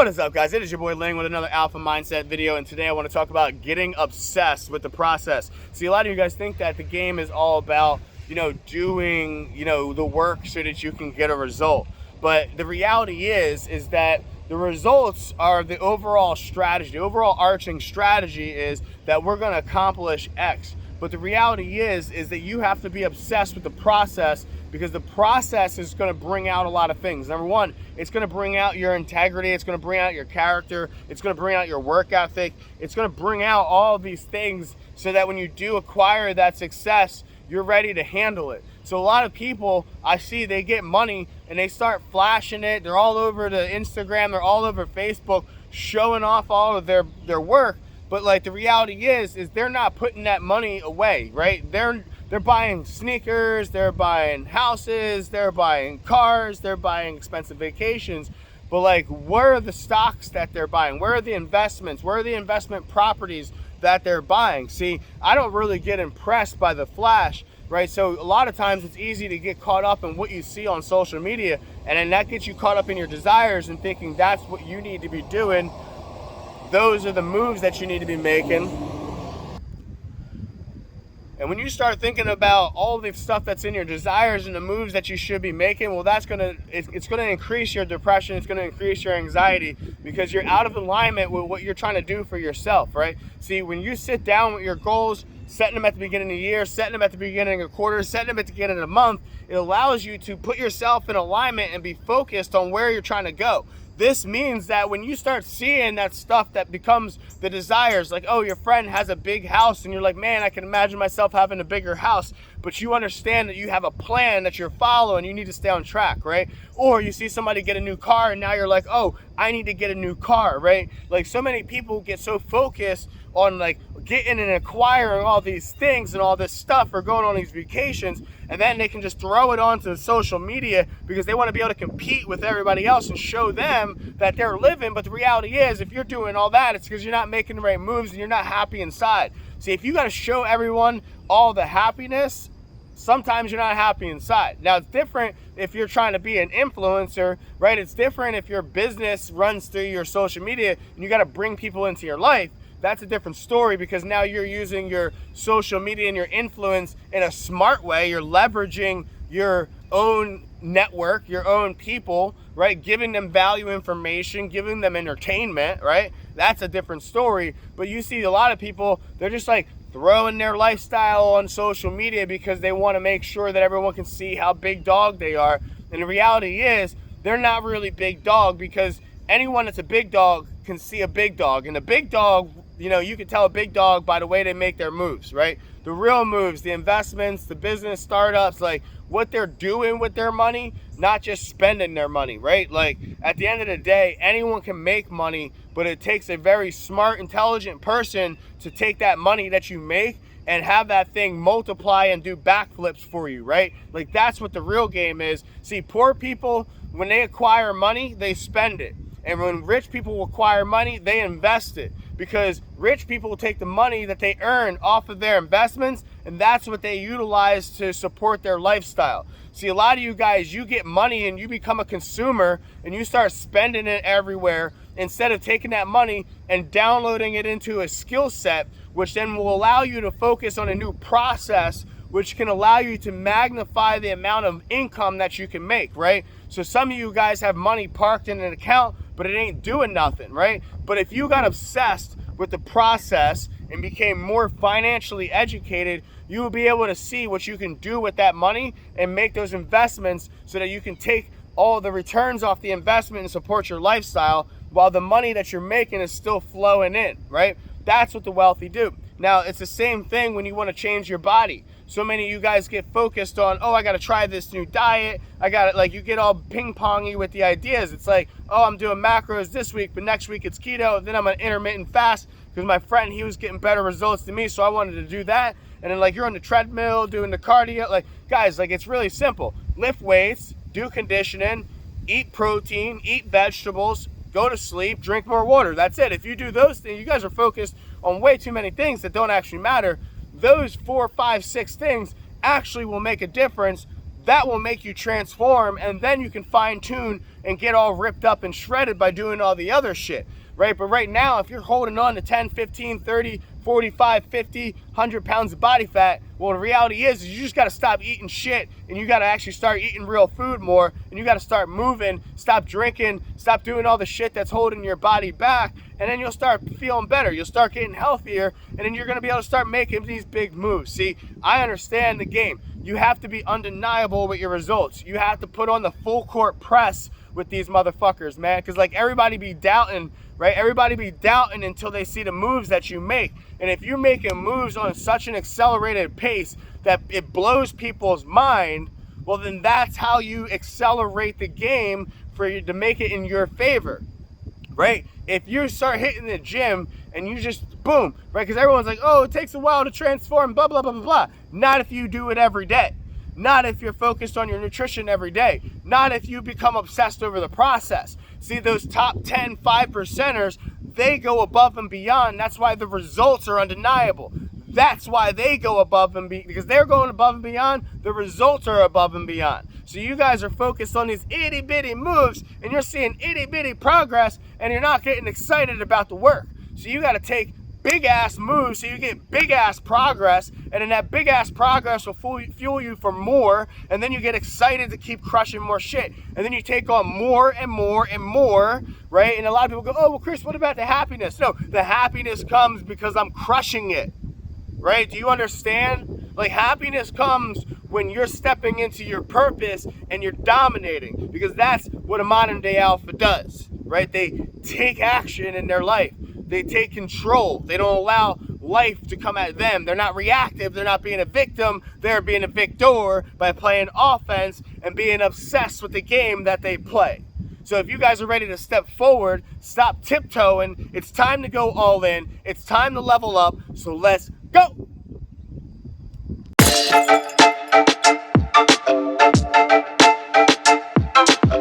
What is up, guys? It is your boy Ling with another Alpha Mindset video, and today I want to talk about getting obsessed with the process. See, a lot of you guys think that the game is all about, doing, the work so that you can get a result. But the reality is that the results are the overall strategy. The overall arching strategy is that we're going to accomplish X. But the reality is that you have to be obsessed with the process, because the process is going to bring out a lot of things. Number one, it's going to bring out your integrity. It's going to bring out your character. It's going to bring out your work ethic. It's going to bring out all of these things so that when you do acquire that success, you're ready to handle it. So a lot of people I see, they get money and they start flashing it. They're all over the Instagram. They're all over Facebook showing off all of their work. But like the reality is they're not putting that money away, right? They're buying sneakers, they're buying houses, they're buying cars, they're buying expensive vacations. But like, where are the stocks that they're buying? Where are the investments? Where are the investment properties that they're buying? See, I don't really get impressed by the flash, right? So a lot of times it's easy to get caught up in what you see on social media, and then that gets you caught up in your desires and thinking that's what you need to be doing. Those are the moves that you need to be making. And when you start thinking about all the stuff that's in your desires and the moves that you should be making, well, it's going to increase your depression. It's going to increase your anxiety, because you're out of alignment with what you're trying to do for yourself, right? See, when you sit down with your goals, setting them at the beginning of the year, setting them at the beginning of a quarter, setting them at the beginning of the month, it allows you to put yourself in alignment and be focused on where you're trying to go. This means that when you start seeing that stuff that becomes the desires, like, oh, your friend has a big house and you're like, man, I can imagine myself having a bigger house, but you understand that you have a plan that you're following, you need to stay on track, right? Or you see somebody get a new car and now you're like, oh, I need to get a new car, right? Like, so many people get so focused on like getting and acquiring all these things and all this stuff, or going on these vacations, and then they can just throw it onto social media because they want to be able to compete with everybody else and show them that they're living. But the reality is, if you're doing all that, it's because you're not making the right moves and you're not happy inside. See, if you got to show everyone all the happiness, sometimes you're not happy inside. Now, it's different if you're trying to be an influencer, right? It's different if your business runs through your social media and you got to bring people into your life. That's a different story, because now you're using your social media and your influence in a smart way. You're leveraging your own network, your own people, right? Giving them value information, giving them entertainment, right? That's a different story. But you see a lot of people, they're just like throwing their lifestyle on social media because they want to make sure that everyone can see how big dog they are. And the reality is, they're not really big dog, because anyone that's a big dog can see a big dog. And a big dog, you can tell a big dog by the way they make their moves, right? The real moves, the investments, the business startups, like what they're doing with their money, not just spending their money, right? Like, at the end of the day, anyone can make money, but it takes a very smart, intelligent person to take that money that you make and have that thing multiply and do backflips for you, right? Like, that's what the real game is. See, poor people, when they acquire money, they spend it. And when rich people acquire money, they invest it, because rich people take the money that they earn off of their investments, and that's what they utilize to support their lifestyle. See, a lot of you guys, you get money and you become a consumer and you start spending it everywhere, instead of taking that money and downloading it into a skill set, which then will allow you to focus on a new process, which can allow you to magnify the amount of income that you can make, right? So some of you guys have money parked in an account, but it ain't doing nothing, right? But if you got obsessed with the process and became more financially educated, you will be able to see what you can do with that money and make those investments so that you can take all the returns off the investment and support your lifestyle while the money that you're making is still flowing in, right? That's what the wealthy do. Now, it's the same thing when you want to change your body. So many of you guys get focused on, oh, I got to try this new diet. I got it. Like, you get all ping-pongy with the ideas. It's like, oh, I'm doing macros this week, but next week it's keto. Then I'm an intermittent fast because my friend, he was getting better results than me, so I wanted to do that. And then, like, you're on the treadmill doing the cardio. Like, guys, like, it's really simple. Lift weights, do conditioning, eat protein, eat vegetables, go to sleep, drink more water. That's it. If you do those things, you guys are focused on way too many things that don't actually matter. Those 4, 5, 6 things actually will make a difference that will make you transform, and then you can fine tune and get all ripped up and shredded by doing all the other shit, right? But right now, if you're holding on to 10, 15, 30, 45, 50, 100 pounds of body fat, well, the reality is you just got to stop eating shit, and you got to actually start eating real food more, and you got to start moving, stop drinking, stop doing all the shit that's holding your body back, and then you'll start feeling better. You'll start getting healthier, and then you're going to be able to start making these big moves. See, I understand the game. You have to be undeniable with your results. You have to put on the full court press with these motherfuckers, man, because like everybody be doubting, right? Everybody be doubting until they see the moves that you make. And if you're making moves on such an accelerated pace that it blows people's mind, well, then that's how you accelerate the game for you to make it in your favor, right? If you start hitting the gym and you just boom, right? Because everyone's like, oh, it takes a while to transform, blah, blah, blah, blah, blah. Not if you do it every day. Not if you're focused on your nutrition every day. Not if you become obsessed over the process. See, those top 10 5%ers, they go above and beyond. That's why the results are undeniable. That's why they go above and beyond, because they're going above and beyond. The results are above and beyond. So you guys are focused on these itty bitty moves, and you're seeing itty bitty progress, and you're not getting excited about the work. So you got to take big ass moves so you get big ass progress, and then that big ass progress will fuel you for more, and then you get excited to keep crushing more shit, and then you take on more and more and more, right? And a lot of people go, oh well, Chris, what about the happiness? No, the happiness comes because I'm crushing it, right? Do you understand? Like, happiness comes when you're stepping into your purpose and you're dominating, because that's what a modern day alpha does, right? They take action in their life. They take control. They don't allow life to come at them. They're not reactive. They're not being a victim. They're being a victor by playing offense and being obsessed with the game that they play. So if you guys are ready to step forward, stop tiptoeing. It's time to go all in. It's time to level up. So let's go.